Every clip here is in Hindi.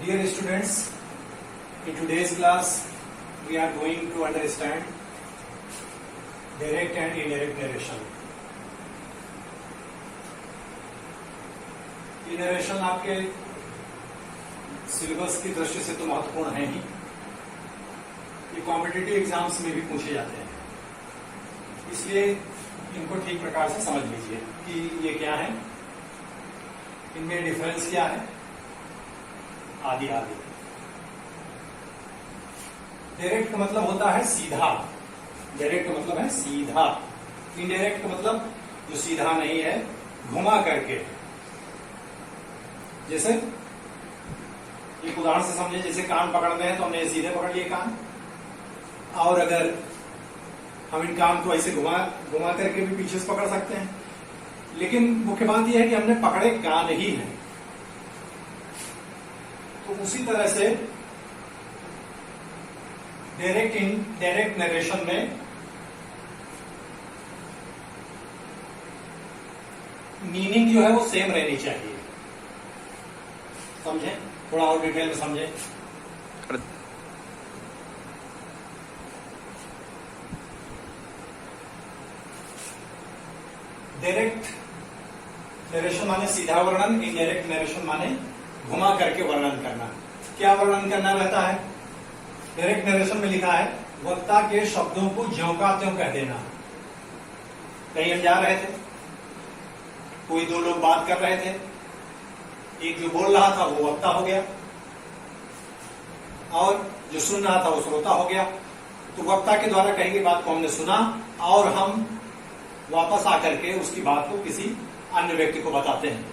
Dear students, in today's class we are going to understand direct and indirect narration. ये नरेशन आपके सिलेबस की दृष्टि से तो महत्वपूर्ण है ही, ये कॉम्पिटिटिव एग्जाम्स में भी पूछे जाते हैं, इसलिए इनको ठीक प्रकार से समझ लीजिए कि ये क्या है, इनमें डिफरेंस क्या है, आदि आदि। डायरेक्ट का मतलब होता है सीधा, डायरेक्ट का मतलब है सीधा। इनडायरेक्ट का मतलब जो सीधा नहीं है, घुमा करके। जैसे एक उदाहरण से समझे, जैसे कान पकड़ते हैं तो हमने सीधे पकड़ लिए कान, और अगर हम इन कान को ऐसे घुमा करके भी पीछे से पकड़ सकते हैं, लेकिन मुख्य बात यह है कि हमने पकड़े कान ही है। तो उसी तरह से डायरेक्ट नरेशन में मीनिंग जो है वो सेम रहनी चाहिए। समझे, थोड़ा और डिटेल में समझे। डायरेक्ट नरेशन माने सीधा वर्णन, इनडायरेक्ट नरेशन माने घुमा करके वर्णन करना। क्या वर्णन करना रहता है? डायरेक्ट नरेशन में लिखा है वक्ता के शब्दों को ज्यों का त्यों कह देना। कहीं हम जा रहे थे, कोई दो लोग बात कर रहे थे, एक जो बोल रहा था वो वक्ता हो गया और जो सुन रहा था वो श्रोता हो गया। तो वक्ता के द्वारा कही गई बात को हमने सुना और हम वापस आकर के उसकी बात को किसी अन्य व्यक्ति को बताते हैं।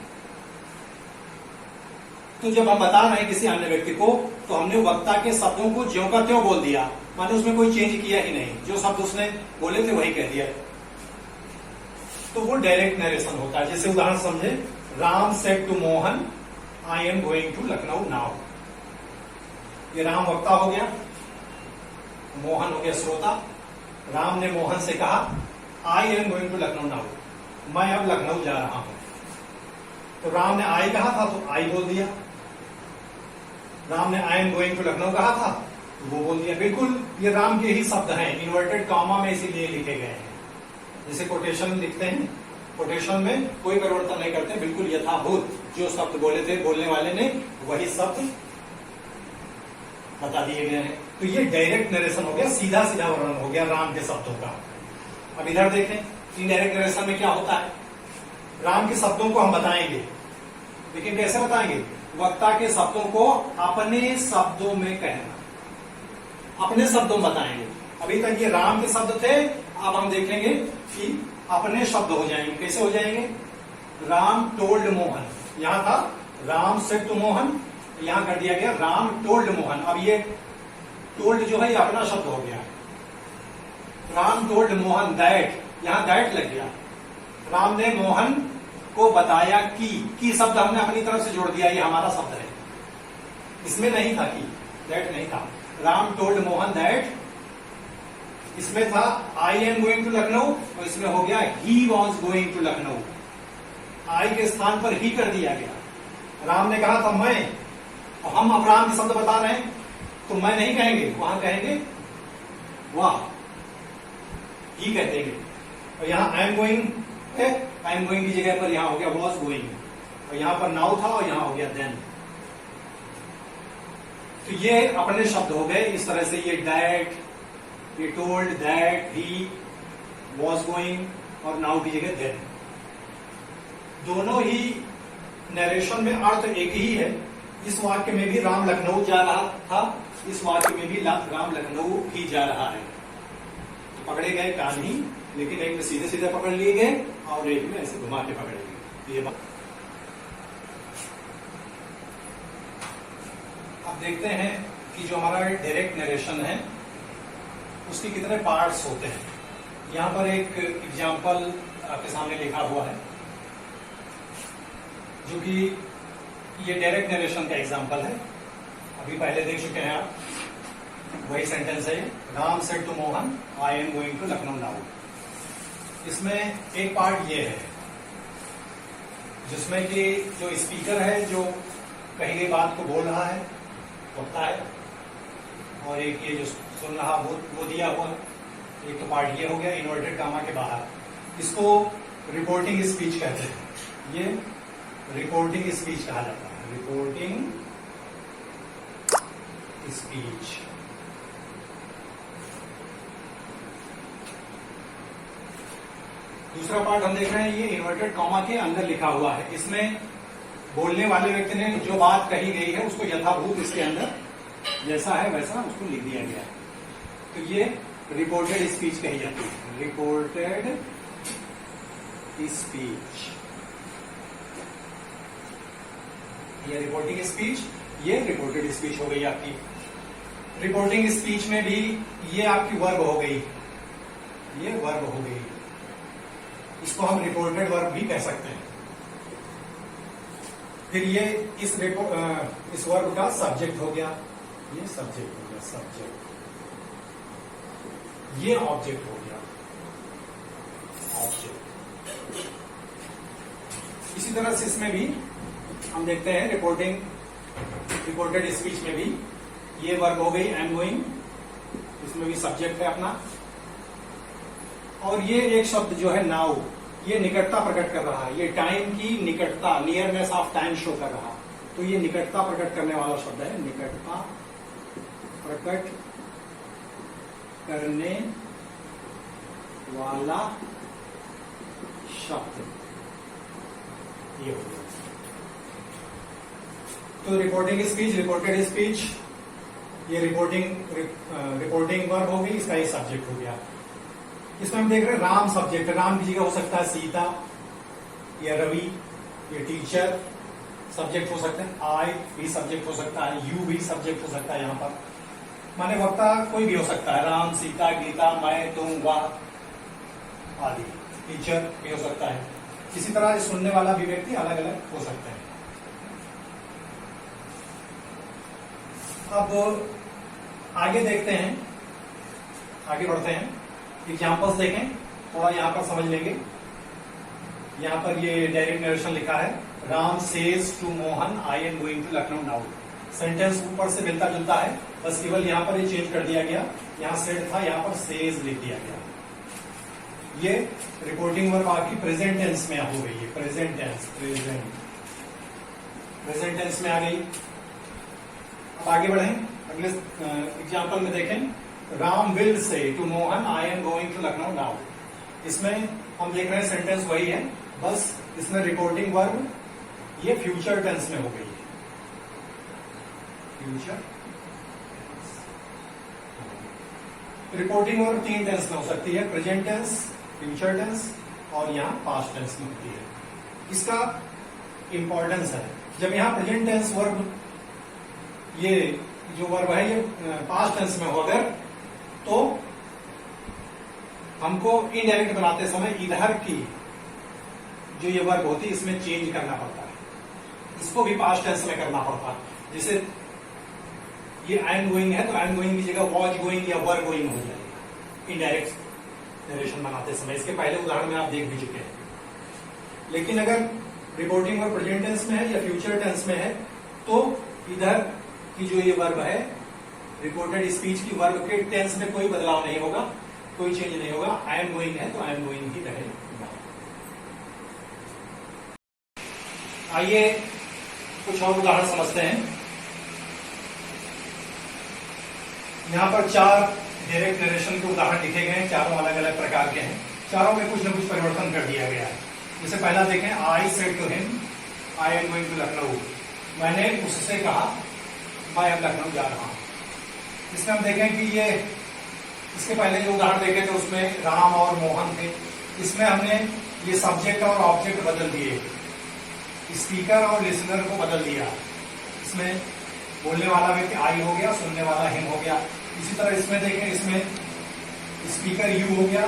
तो जब हम बता रहे हैं किसी अन्य व्यक्ति को, तो हमने वक्ता के शब्दों को ज्यों का त्यों बोल दिया, माने उसमें कोई चेंज किया ही नहीं, जो शब्द उसने बोले थे वही कह दिया। तो वो डायरेक्ट नरेशन होता है। जैसे उदाहरण समझे, Ram said to Mohan I am going to Lucknow now. ये राम वक्ता हो गया, मोहन हो गया श्रोता। राम ने मोहन से कहा I am going to Lucknow now, मैं अब लखनऊ जा रहा हूं। तो राम ने आई कहा था तो आई बोल दिया, राम ने I am going to Lucknow कहा था तो वो बोल दिया। बिल्कुल ये राम के ही शब्द हैं, इन्वर्टेड कॉमा में इसीलिए लिखे गए हैं। जैसे कोटेशन लिखते हैं, कोटेशन में कोई परिवर्तन नहीं करते, बिल्कुल यथाभूत जो शब्द बोले थे बोलने वाले ने वही शब्द बता दिए गए हैं। तो ये डायरेक्ट नरेशन हो गया, सीधा सीधा वर्णन हो गया राम के शब्दों का। अब इधर देखें, इनडायरेक्ट नरेशन में क्या होता है? राम के शब्दों को हम बताएंगे, लेकिन कैसे बताएंगे? वक्ता के शब्दों को अपने शब्दों में कहना, अपने शब्दों में बताएंगे। अभी तक ये राम के शब्द थे, अब हम देखेंगे कि अपने शब्द हो जाएंगे। कैसे हो जाएंगे? राम टोल्ड मोहन, यहां था राम सेड टू मोहन, यहां कर दिया गया राम टोल्ड मोहन। अब ये टोल्ड जो है ये अपना शब्द हो गया। राम टोल्ड मोहन दैट, यहां दैट लग गया। राम ने मोहन को बताया कि शब्द हमने अपनी तरफ से जोड़ दिया, ये हमारा शब्द है, इसमें नहीं था कि, दैट नहीं था। राम टोल्ड मोहन दैट, इसमें था I am going to Lucknow, और इसमें हो गया he was going to Lucknow. I के स्थान पर ही कर दिया गया। राम ने कहा था मैं, और हम अब राम के शब्द बता रहे हैं तो मैं नहीं कहेंगे, वहां कहेंगे वाह, ही कह देंगे। और यहां आई एम गोइंग है, आई एम गोइंग की जगह पर यहां हो गया वॉज गोइंग, और यहां पर नाउ था और यहां हो गया देन। तो ये अपने शब्द हो गए। इस तरह से ये दैट, ये told, that, he, was going और नाउ की जगह देन। दोनों ही नरेशन में अर्थ एक ही है। इस वाक्य में भी राम लखनऊ जा रहा था, इस वाक्य में भी राम लखनऊ ही जा रहा है। तो पकड़े गए कान ही, लेकिन एक में सीधे सीधे पकड़ लिए गए और एक में ऐसे घुमा के पकड़े गए। ये बात अब देखते हैं कि जो हमारा डायरेक्ट नरेशन है उसके कितने पार्ट्स होते हैं। यहां पर एक एग्जाम्पल आपके सामने लिखा हुआ है, जो कि ये डायरेक्ट नरेशन का एग्जाम्पल है। अभी पहले देख चुके हैं आप, वही सेंटेंस है। Ram said to Mohan I am going to Lucknow now. इसमें एक पार्ट ये है जिसमें कि जो स्पीकर है जो कही गई बात को बोल रहा है, वक्ता है, और एक ये जो सुन रहा वो दिया हुआ। एक तो पार्ट ये हो गया इन्वर्टेड कामा के बाहर, इसको रिपोर्टिंग स्पीच कहते हैं। ये रिपोर्टिंग स्पीच कहा जाता है, रिपोर्टिंग स्पीच। दूसरा पार्ट हम देख रहे हैं, ये इन्वर्टेड कॉमा के अंदर लिखा हुआ है। इसमें बोलने वाले व्यक्ति ने जो बात कही गई है उसको यथाभूत इसके अंदर जैसा है वैसा उसको लिख दिया गया है। तो ये रिपोर्टेड स्पीच कही जाती है, रिपोर्टेड स्पीच। ये रिपोर्टिंग स्पीच, ये रिपोर्टेड स्पीच हो गई आपकी। रिपोर्टिंग स्पीच में भी ये आपकी वर्ब हो गई, ये वर्ब हो गई, इसको हम रिपोर्टेड वर्ब भी कह सकते हैं। फिर ये इस वर्ब का सब्जेक्ट हो गया, ये सब्जेक्ट हो गया, सब्जेक्ट। ये ऑब्जेक्ट हो गया, ऑब्जेक्ट। इसी तरह से इसमें भी हम देखते हैं रिपोर्टेड स्पीच में भी ये वर्ब हो गई एम गोइंग, इसमें भी सब्जेक्ट है अपना। और ये एक शब्द जो है नाउ, ये निकटता प्रकट कर रहा है, ये टाइम की निकटता, नियरनेस ऑफ टाइम शो कर रहा। तो ये निकटता प्रकट करने वाला शब्द है, निकटता प्रकट करने वाला शब्द, ये हो गया। तो रिपोर्टिंग स्पीच, रिपोर्टेड स्पीच, ये रिपोर्टिंग वर्ब हो गई, इसका ये सब्जेक्ट हो गया। इसमें हम देख रहे हैं राम सब्जेक्ट, राम की जगह हो सकता है सीता या रवि, ये टीचर सब्जेक्ट हो सकते हैं, आई भी सब्जेक्ट हो सकता है, यू भी सब्जेक्ट हो सकता है। यहां पर माने वक्ता कोई भी हो सकता है, राम, सीता, गीता, मैं, तुम, वह आदि। टीचर भी हो सकता है। इसी तरह सुनने वाला भी व्यक्ति अलग अलग हो सकते हैं। अब आगे देखते हैं, आगे बढ़ते हैं। एग्जाम्पल्स देखें, थोड़ा यहां पर समझ लेंगे। यहां पर ये डायरेक्ट नरेशन लिखा है, Ram says to Mohan I am going to Lucknow now. Sentence ऊपर से मिलता जुलता है, बस केवल यहां पर ये चेंज कर दिया गया, यहां सेड था, यहां पर सेज लिख दिया गया। ये रिपोर्टिंग वर्ब आपकी प्रेजेंट टेंस में हो गई है, प्रेजेंट टेंस, प्रेजेंट टेंस में आ गई। अब आगे बढ़ें, अगले एग्जाम्पल में देखें, Ram will say to Mohan I am going to Lucknow now. इसमें हम देख रहे हैं सेंटेंस वही है, बस इसमें रिपोर्टिंग वर्ब ये फ्यूचर टेंस में हो गई है, फ्यूचर। रिपोर्टिंग वर्ब 3 टेंस में हो सकती है, प्रेजेंट टेंस, फ्यूचर टेंस और यहां पास्ट टेंस में होती है। इसका इंपॉर्टेंस है, जब यहां प्रेजेंट टेंस वर्ब, ये जो वर्ब है ये पास्ट टेंस में हो अगर, तो हमको इनडायरेक्ट बनाते समय इधर की जो ये वर्ब होती है इसमें चेंज करना पड़ता है, इसको भी पास्ट टेंस में करना पड़ता है। जैसे ये एम गोइंग है तो एम गोइंग की जगह वॉज गोइंग या वर गोइंग हो जाएगा इनडायरेक्ट नरेशन बनाते समय। इसके पहले उदाहरण में आप देख भी चुके हैं। लेकिन अगर रिपोर्टिंग वर्ब प्रेजेंट टेंस में है या फ्यूचर टेंस में है तो इधर की जो ये वर्ब है रिपोर्टेड स्पीच की वर्ब के टेंस में कोई बदलाव नहीं होगा, कोई चेंज नहीं होगा। आई एम गोइंग है तो आई एम गोइंग ही रहेगा। आइए कुछ और उदाहरण समझते हैं। यहां पर 4 डायरेक्ट नरेशन के उदाहरण लिखे गए हैं, चारों अलग अलग प्रकार के हैं, चारों में कुछ न कुछ परिवर्तन कर दिया गया है। जैसे पहला देखें, I said to him I am going to Lucknow, मैंने उससे कहा मैं अब लखनऊ जा रहा हूं। इसमें हम देखें कि ये इसके पहले जो उदाहरण देखे थे उसमें राम और मोहन थे, इसमें हमने ये सब्जेक्ट और ऑब्जेक्ट बदल दिए, स्पीकर और लिसनर को बदल दिया। इसमें बोलने वाला व्यक्ति आई हो गया, सुनने वाला हिम हो गया। इसी तरह इसमें देखें, इसमें स्पीकर यू हो गया,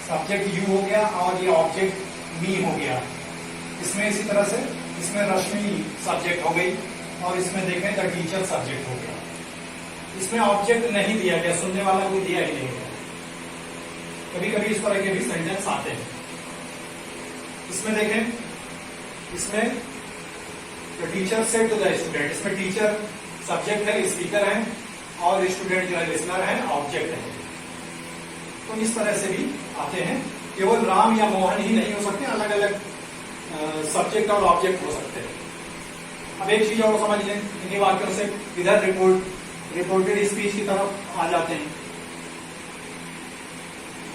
सब्जेक्ट यू हो गया और ये ऑब्जेक्ट मी हो गया। इसमें इसी तरह से इसमें रश्मि सब्जेक्ट हो गई और इसमें देखें द टीचर सब्जेक्ट हो गया। इसमें ऑब्जेक्ट नहीं दिया गया, सुनने वाला कोई दिया ही नहीं गया। कभी कभी इस तरह के भी सेंटेंस आते हैं। इसमें देखें, इसमें the teacher said to the student, इसमें टीचर सब्जेक्ट है स्पीकर है और स्टूडेंट जो है लिसनर है, ऑब्जेक्ट है। तो इस तरह से भी आते हैं। केवल राम या मोहन ही नहीं हो सकते, अलग अलग सब्जेक्ट और ऑब्जेक्ट हो सकते हैं। अब एक चीज और समझ लें, इन्हीं वाक्यों से इधर रिपोर्टेड स्पीच की तरफ आ जाते हैं।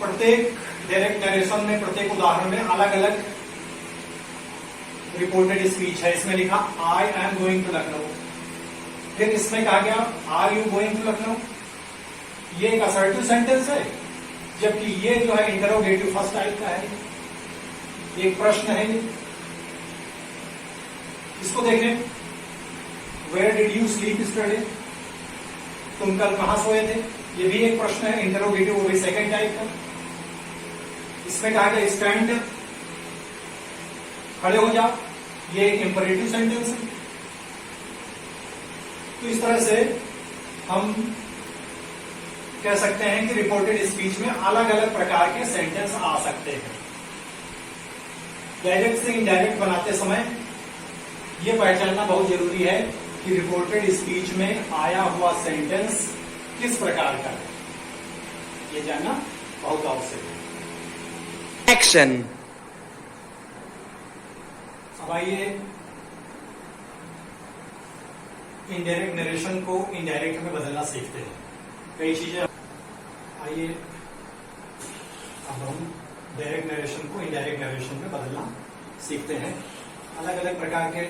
प्रत्येक डायरेक्ट नरेशन में, प्रत्येक उदाहरण में अलग अलग रिपोर्टेड स्पीच है। इसमें लिखा I am going to Lucknow, फिर इसमें कहा गया are you going to Lucknow. ये एक असर्टिव सेंटेंस है, जबकि ये जो है इंटरोगेटिव फर्स्ट टाइप का है, एक प्रश्न है। इसको देखें, where did you sleep yesterday, तुम कल कहां सोए थे, ये भी एक प्रश्न है, इंटरोगेटिव, वो भी सेकंड टाइप का। इसमें कहा गया स्टैंड, खड़े हो जाओ, ये एक इंपरेटिव सेंटेंस है। तो इस तरह से हम कह सकते हैं कि रिपोर्टेड स्पीच में अलग अलग प्रकार के सेंटेंस आ सकते हैं। डायरेक्ट से इनडायरेक्ट बनाते समय यह पहचानना बहुत जरूरी है कि रिपोर्टेड स्पीच में आया हुआ सेंटेंस किस प्रकार का है, यह जानना बहुत आवश्यक है। एक्शन। अब आइए इनडायरेक्ट नरेशन को इनडायरेक्ट में बदलना सीखते हैं। कई चीजें, आइए अब हम डायरेक्ट नरेशन को इनडायरेक्ट नरेशन में बदलना सीखते हैं। अलग अलग प्रकार के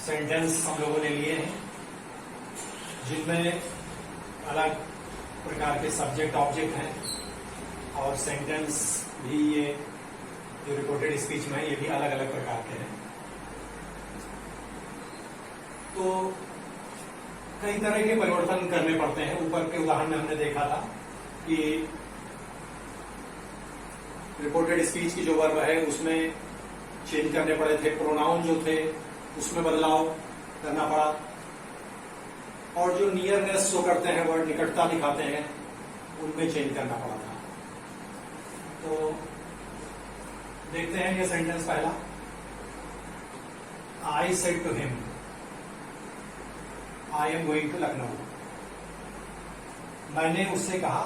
सेंटेंस हम लोगों ने लिए हैं, जिनमें अलग प्रकार के सब्जेक्ट ऑब्जेक्ट हैं, और सेंटेंस भी ये जो रिपोर्टेड स्पीच में ये भी अलग अलग प्रकार के हैं। तो कई तरह के परिवर्तन करने पड़ते हैं। ऊपर के उदाहरण में हमने देखा था कि रिपोर्टेड स्पीच की जो वर्ब है उसमें चेंज करने पड़े थे, प्रोनाउन जो थे उसमें बदलाव करना पड़ा, और जो नियरनेस शो करते हैं, वर्ड निकटता दिखाते हैं, उनमें चेंज करना पड़ा था। तो देखते हैं ये सेंटेंस पहला, I said to him I am going to Lucknow. मैंने उससे कहा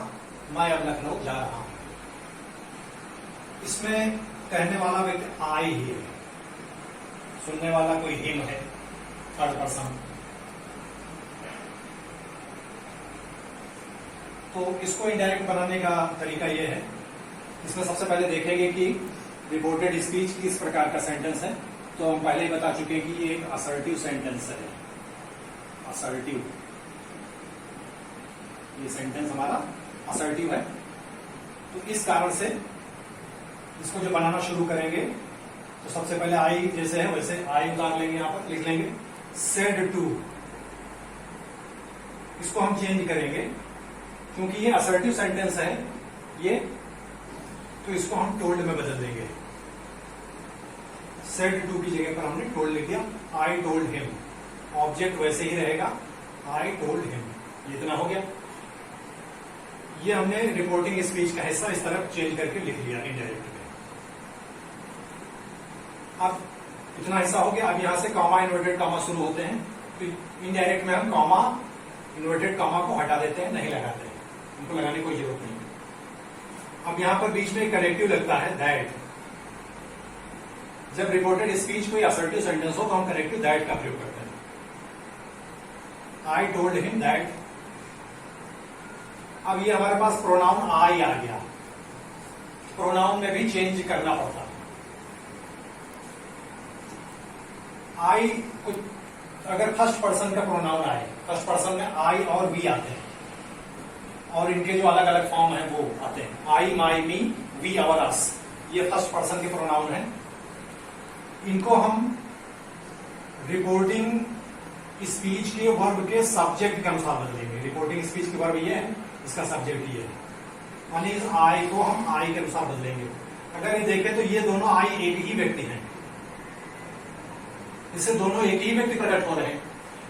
मैं अब लखनऊ जा रहा हूं। इसमें कहने वाला व्यक्ति आई ही है, सुनने वाला कोई हिम है, थर्ड पर्सन। तो इसको इनडायरेक्ट बनाने का तरीका यह है, इसमें सबसे पहले देखेंगे कि रिपोर्टेड स्पीच किस प्रकार का सेंटेंस है। तो हम पहले ही बता चुके हैं कि ये एक असर्टिव सेंटेंस है। असर्टिव, ये सेंटेंस हमारा असर्टिव है। तो इस कारण से इसको जो बनाना शुरू करेंगे, तो सबसे पहले आई जैसे है वैसे आई उतार लेंगे, यहां पर लिख लेंगे सेड टू। इसको हम चेंज करेंगे क्योंकि ये असर्टिव सेंटेंस है ये, तो इसको हम टोल्ड में बदल देंगे। सेड टू की जगह पर हमने टोल्ड लिख दिया, आई टोल्ड हिम। ऑब्जेक्ट वैसे ही रहेगा, आई टोल्ड हिम। ये इतना हो गया। ये हमने रिपोर्टिंग स्पीच का हिस्सा इस तरफ चेंज करके लिख लिया इनडायरेक्ट में। अब इतना हिस्सा हो गया। अब यहां से कॉमा इन्वर्टेड कॉमा शुरू होते हैं, तो इनडायरेक्ट में हम कॉमा इन्वर्टेड कॉमा को हटा देते हैं, नहीं लगाते हैं, उनको लगाने की कोई जरूरत नहीं। अब यहां पर बीच में कनेक्टिव लगता है दैट। जब रिपोर्टेड स्पीच कोई असर्टिव सेंटेंस हो तो हम कनेक्टिव दैट का प्रयोग करते हैं। I told him that. अब ये हमारे पास प्रोनाउन आई आ गया। प्रोनाउन में भी चेंज करना पड़ता है। आई कुछ अगर फर्स्ट पर्सन का प्रोनाउन आए, फर्स्ट पर्सन में आई और वी आते हैं, और इनके जो अलग अलग फॉर्म है वो आते हैं, आई, माई, मी, वी, आवर, अस। ये फर्स्ट पर्सन के प्रोनाउन है। इनको हम रिपोर्टिंग स्पीच के वर्ब के सब्जेक्ट के अनुसार बदलेंगे। रिपोर्टिंग स्पीच की वर्ब ये है, इसका सब्जेक्ट ये है, यानी इस आई को हम आई के अनुसार बदलेंगे। अगर ये देखें तो ये दोनों आई एक ही व्यक्ति हैं, इससे दोनों एक ही व्यक्ति प्रकट हो रहे हैं।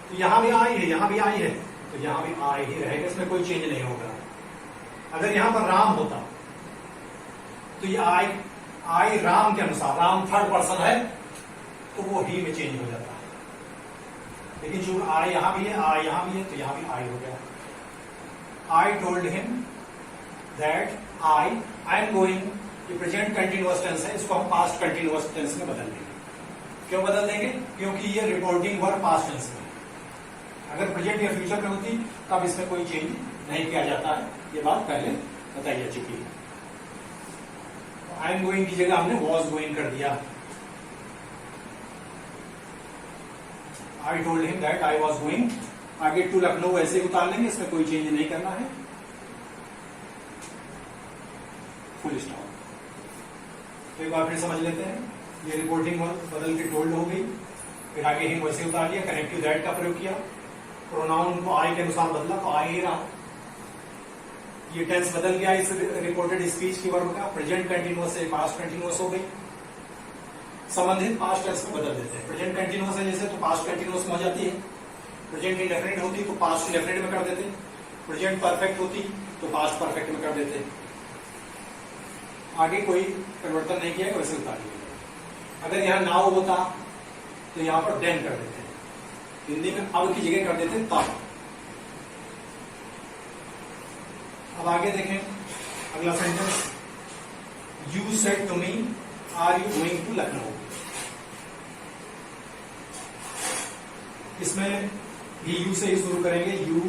तो यहां भी आई है, यहां भी आई है, तो यहां भी आई ही रहेगा, इसमें कोई चेंज नहीं होगा। अगर यहां पर राम होता तो ये आई राम के अनुसार, राम थर्ड पर्सन है तो वो ही में चेंज हो जाता है। लेकिन चूंकि आई यहां भी है, आई यहां भी है, तो यहां भी आई हो गया। I told him that I am going, ये प्रेजेंट कंटिन्यूअस टेंस है, इसको हम पास्ट कंटिन्यूअस टेंस में बदल देंगे। क्यों बदल देंगे? क्योंकि ये रिपोर्टिंग वर्ब पास्ट टेंस में, अगर प्रेजेंट या फ्यूचर में होती तब इसमें कोई चेंज नहीं किया जाता है, ये बात पहले बताई जा चुकी है। आई एम गोइंग की जगह हमने वॉज गोइंग कर दिया। I told him that I was going, आगे टू लखनऊ ऐसे ही उतार लेंगे, इसमें कोई चेंज नहीं करना है, फुल स्टॉप। तो एक बार फिर समझ लेते हैं, ये रिपोर्टिंग बदल के टोल्ड हो गई, फिर आगे हिम वैसे उतार लिया, कनेक्टिव दैट का प्रयोग किया, प्रोनाउन को आई के अनुसार बदला तो आई ही रहा। ये टेंस बदल गया इस रिपोर्टेड स्पीच की वर्ब का, प्रेजेंट कंटिन्यूअस से पास्ट कंटिन्यूअस हो गई। संबंधित पास्ट टेंस को बदल देते हैं। प्रेजेंट कंटिन्यूअस है जैसे तो पास्ट कंटिन्यूअस में हो जाती है, प्रेजेंट इंडेफिनिट होती तो पास्ट इंडेफिनिट में कर देते, प्रेजेंट परफेक्ट होती तो पास्ट परफेक्ट में कर देते। आगे कोई परिवर्तन नहीं किया, वैसे उतार दिया। अगर यहां नाउ होता तो यहां पर देन कर देते, हिंदी में अब की जगह कर देते तब। अब आगे देखें अगला sentence, you said to me are you going to Lucknow. इसमें भी यू से ही शुरू करेंगे, यू।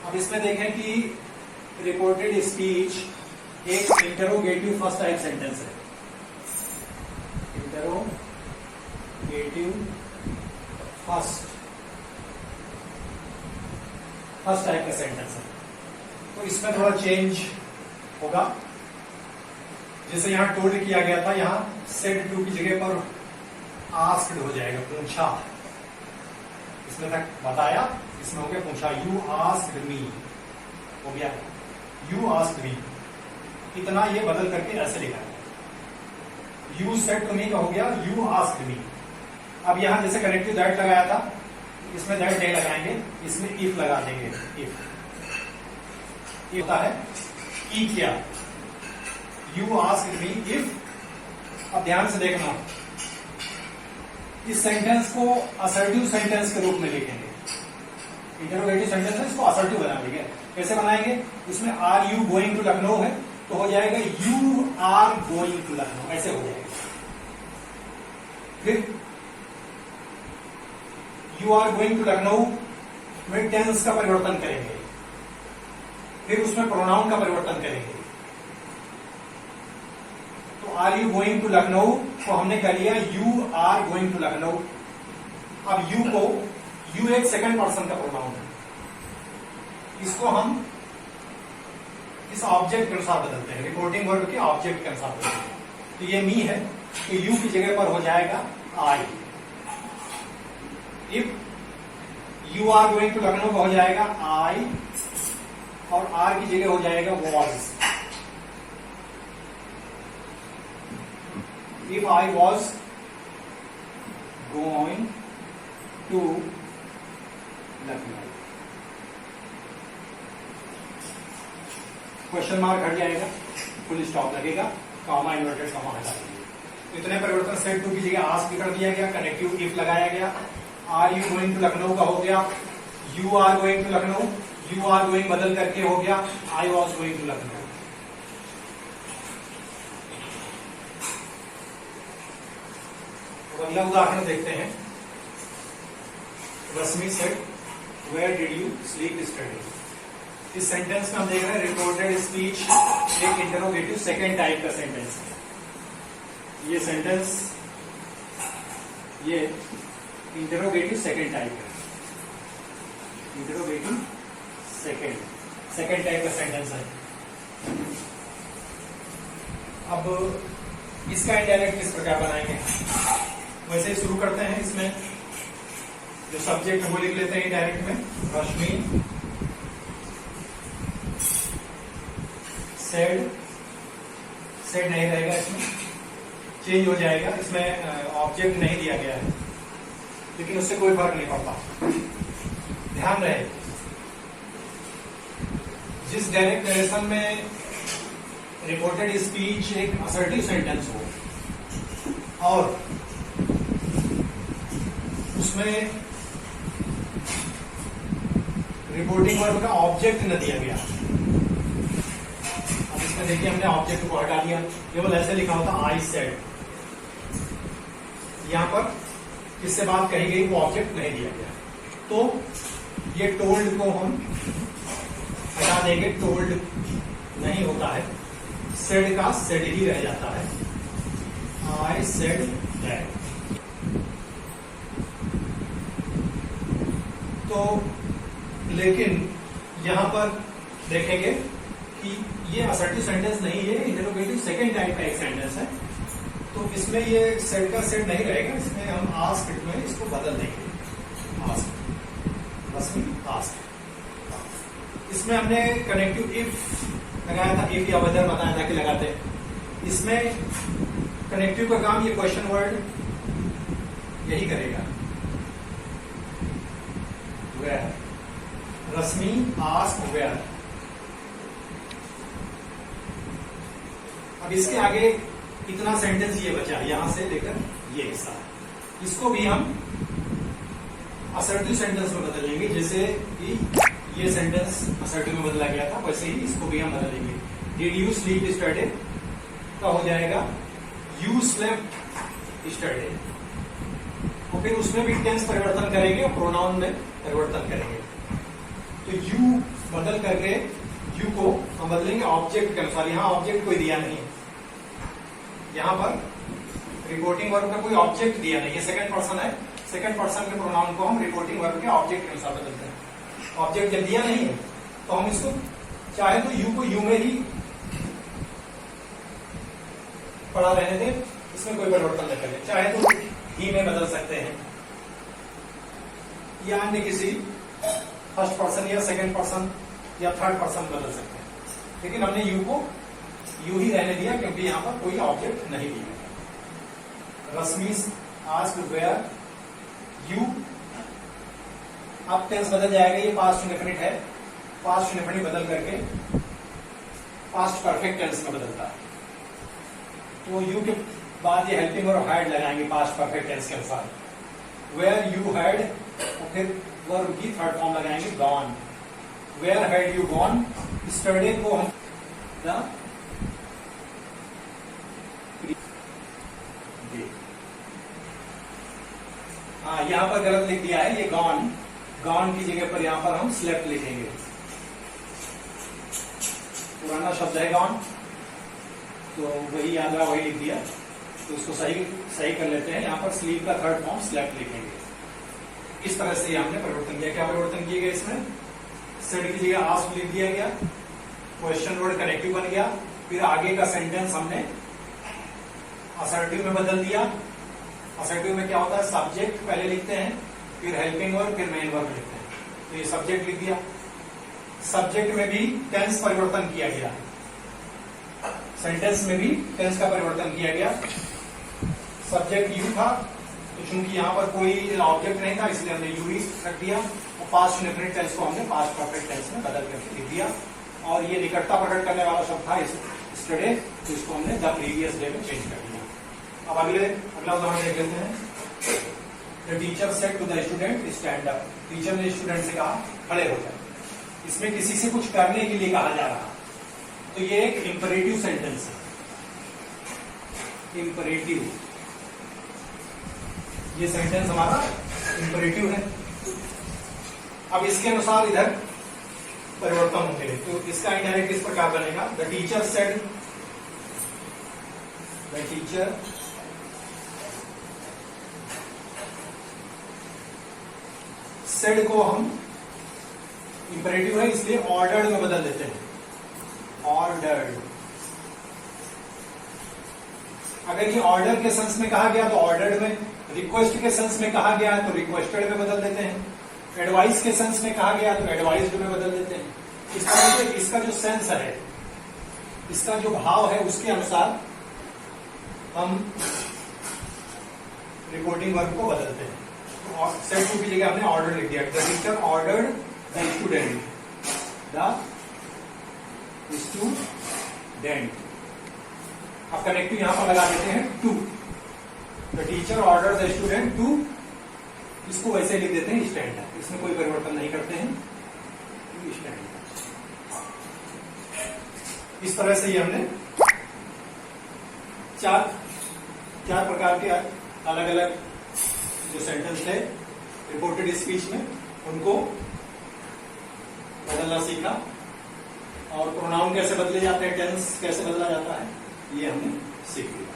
अब इसमें देखें कि रिपोर्टेड स्पीच एक इंटरोगेटिव फर्स्ट टाइप सेंटेंस है, इंटरोगेटिव फर्स्ट टाइप का सेंटेंस है, तो इसमें थोड़ा चेंज होगा। जैसे यहां टोल्ड किया गया था, यहां सेड टू की जगह पर आस्क्ड हो जाएगा, पूछा। इसमें तक बताया, इसमें हो गया पूछा, यू आस्क्ड मी हो गया, यू आस्क्ड मी। इतना ये बदल करके ऐसे लिखा है, यू सेड टू मी का हो गया यू आस्क्ड मी। अब यहां जैसे कनेक्टिव दैट लगाया था, इसमें दैट नहीं लगाएंगे, इसमें इफ लगा देंगे। इफ होता है की किया, यू आस्क्ड मी इफ। अब ध्यान से देखना, इस सेंटेंस को असर्टिव सेंटेंस के रूप में लिखेंगे। इंटरोगेटिव सेंटेंस है, इसको असर्टिव बना देंगे। कैसे बनाएंगे? इसमें are you going to Lucknow है तो हो जाएगा you are going to Lucknow, ऐसे हो जाएगा। फिर you are going to Lucknow में टेंस का परिवर्तन करेंगे, फिर उसमें प्रोनाउन का परिवर्तन करेंगे। तो are you going to Lucknow को हमने कर लिया you are going to Lucknow. अब यू को, यू एक सेकंड पर्सन का प्रोनाउन है, इसको हम इस ऑब्जेक्ट के अनुसार बदलते हैं, रिपोर्टिंग वर्ब के ऑब्जेक्ट के अनुसार बदलते हैं। तो ये मी है, तो यू की जगह पर हो जाएगा I. If you are going to Lucknow हो जाएगा आई, और आर की जगह हो जाएगा was. If I was going to Lucknow, question mark हट जाएगा, फुल स्टॉप लगेगा, कॉमा इन्वर्टेड कॉमा हटा दीजिए। इतने परिवर्तन सेट टू की जगह आस्क भी कर दिया गया, कनेक्टिव इफ लगाया गया, are you going to Lucknow का हो गया you are going to Lucknow, you are going बदल करके हो गया I was going to Lucknow. तो अगला उदाहरण देखते हैं। Rashmi said where did you sleep yesterday. इस सेंटेंस में हम देख रहे हैं रिपोर्टेड स्पीच एक इंटरोगेटिव सेकेंड टाइप का सेंटेंस है। ये सेंटेंस ये इंटरोगेटिव सेकेंड टाइप है, इंटरोगेटिव सेकेंड टाइप का सेंटेंस है। अब इसका इंडायरेक्ट किस प्रकार बनाएंगे, वैसे ही शुरू करते हैं। इसमें जो सब्जेक्ट वो लिख लेते हैं इंडायरेक्ट में, रश्मि सेड नहीं रहेगा, इसमें चेंज हो जाएगा, इसमें ऑब्जेक्ट नहीं दिया गया है, लेकिन उससे कोई फर्क नहीं पड़ता। ध्यान रहे, जिस डायरेक्ट नरेशन में रिपोर्टेड स्पीच एक असर्टिव सेंटेंस हो और उसमें रिपोर्टिंग वर्ब का ऑब्जेक्ट न दिया गया। अब इसमें देखिए हमने ऑब्जेक्ट को हटा दिया, केवल ऐसे लिखा होता आई सेड। यहां पर किससे बात कही गई वो ऑब्जेक्ट नहीं दिया गया, तो ये टोल्ड को हम हटा देंगे, टोल्ड नहीं होता है, सेड का सेड ही रह जाता है, आई सेड दैट। तो लेकिन यहां पर देखेंगे कि ये असर्टिव सेंटेंस नहीं है, इंटरोगेटिव सेकंड टाइप का एक सेंटेंस है, तो इसमें ये सेड का सेड नहीं रहेगा, इसमें हम आस्क्ड में इसको बदल देंगे, आस्क्ड, आस्क्ड। इसमें हमने कनेक्टिव इफ लगाया था, इफ या वेदर बताया था कि लगाते हैं। इसमें कनेक्टिव का काम ये क्वेश्चन वर्ड यही करेगा, वेयर, रश्मि आस्क्ड वेयर। अब इसके आगे इतना सेंटेंस ये बचा, यहां से लेकर ये हिस्सा, इसको भी हम असर्टिव सेंटेंस में बदलेंगे, जैसे कि ये सेंटेंस असर्टिव में बदला गया था, वैसे ही इसको भी हम बदलेंगे। डिड यू स्लीप यस्टरडे का हो जाएगा यू स्लेप्ट यस्टरडे, और फिर उसमें भी टेंस परिवर्तन करेंगे और प्रोनाउन में परिवर्तन करेंगे। तो यू बदल करके यू को हम बदलेंगे ऑब्जेक्ट के अनुसार। यहां ऑब्जेक्ट कोई दिया नहीं, यहां पर रिपोर्टिंग वर्ब का कोई ऑब्जेक्ट दिया नहीं, ये सेकंड पर्सन है, सेकंड पर्सन के प्रोनाउन को हम रिपोर्टिंग वर्ब के ऑब्जेक्ट के अनुसार बदलते हैं। ऑब्जेक्ट जब दिया नहीं है तो हम इसको चाहे तो यू को यू में ही पड़ा रहने दें, इसमें कोई परिवर्तन न करें, चाहे तो ही में बदल सकते हैं या अन्य किसी फर्स्ट पर्सन या सेकंड पर्सन या थर्ड पर्सन बदल सकते हैं, लेकिन हमने यू को यू ही रहने दिया क्योंकि यहां पर कोई ऑब्जेक्ट नहीं दिया। रश्मि आस्क्ड वेयर यू, अब टेंस बदल जाएगा, ये पास्ट इंडेफिनिट है, पास्ट इंडेफिनिट बदल करके पास्ट परफेक्ट टेंस में बदलता है, तो यू के बाद ये हेल्पिंग और हैड लगाएंगे पास्ट परफेक्ट टेंस के अनुसार। वेयर यू हैड, और फिर वर्ब की थर्ड फॉर्म लगाएंगे gone, where had you gone yesterday को हम हाँ, यहां पर गलत लिख दिया है, ये गॉन, गॉन की जगह पर यहां पर हम स्लेप्ट लिखेंगे, पुराना शब्द है गॉन, तो वही याद रहा, वही लिख दिया, तो उसको सही कर लेते हैं। यहां पर स्लीप का थर्ड फॉर्म स्लेप्ट लिखेंगे। इस तरह से हमने परिवर्तन किया। क्या परिवर्तन किए गए इसमें? सेड की जगह आस्क्ड लिख दिया गया, क्वेश्चन वर्ड कनेक्टिव बन गया, फिर आगे का सेंटेंस हमने असर्टिव में बदल दिया। असर्टिव में क्या होता है, सब्जेक्ट पहले लिखते हैं, फिर हेल्पिंग वर्ब, फिर मेन वर्ब लिखते हैं, तो ये सब्जेक्ट लिख दिया। सब्जेक्ट में भी टेंस परिवर्तन किया गया, सेंटेंस में भी टेंस का परिवर्तन किया गया। सब्जेक्ट यू था, तो चूंकि यहां पर कोई ऑब्जेक्ट नहीं था इसलिए हमने यू ही रख दिया, और पास्ट इंडेफिनिट टेंस को हमने पास्ट परफेक्ट टेंस में बदल करके लिख दिया। और ये निकटता प्रकट करने वाला शब्द था यस्टरडे, तो इसको हमने द प्रीवियस डे में चेंज कर दिया। अब अगला उदाहरण देख लेते हैं। The teacher said to the student stand up, teacher ने स्टूडेंट से कहा खड़े हो जाए। इसमें किसी से कुछ करने के लिए कहा जा रहा, तो ये एक इंपरेटिव सेंटेंस है। इंपरेटिव, ये सेंटेंस हमारा इंपरेटिव है। अब इसके अनुसार इधर परिवर्तन होंगे, तो इसका इंडायरेक्ट इस प्रकार बनेगा, the teacher said, the teacher said को हम इंपरेटिव है इसलिए ऑर्डर्ड में बदल देते हैं, ऑर्डर्ड। अगर ये ऑर्डर के सेंस में कहा गया तो ऑर्डर्ड में, रिक्वेस्ट के सेंस में कहा गया तो रिक्वेस्टेड में बदल देते हैं, एडवाइस के सेंस में कहा गया तो एडवाइज्ड में बदल देते हैं। इसका जो सेंस है, इसका जो भाव है, उसके अनुसार हम रिपोर्टिंग वर्ब को बदलते हैं। सेड टू की जगह हमने ऑर्डर लिख दिया, the teacher ordered the student, the student. अब कनेक्टिव यहां पर लगा देते हैं to, the teacher order the student to, इसको वैसे लिख देते हैं स्टैंड, इसमें कोई परिवर्तन नहीं करते हैं। स्टैंड। इस तरह से ये हमने चार प्रकार के अलग अलग जो सेंटेंस थे रिपोर्टेड स्पीच में उनको बदलना सीखा, और प्रोनाउन कैसे बदले जाते हैं, टेंस कैसे बदला जाता है, ये हमने सीख लिया।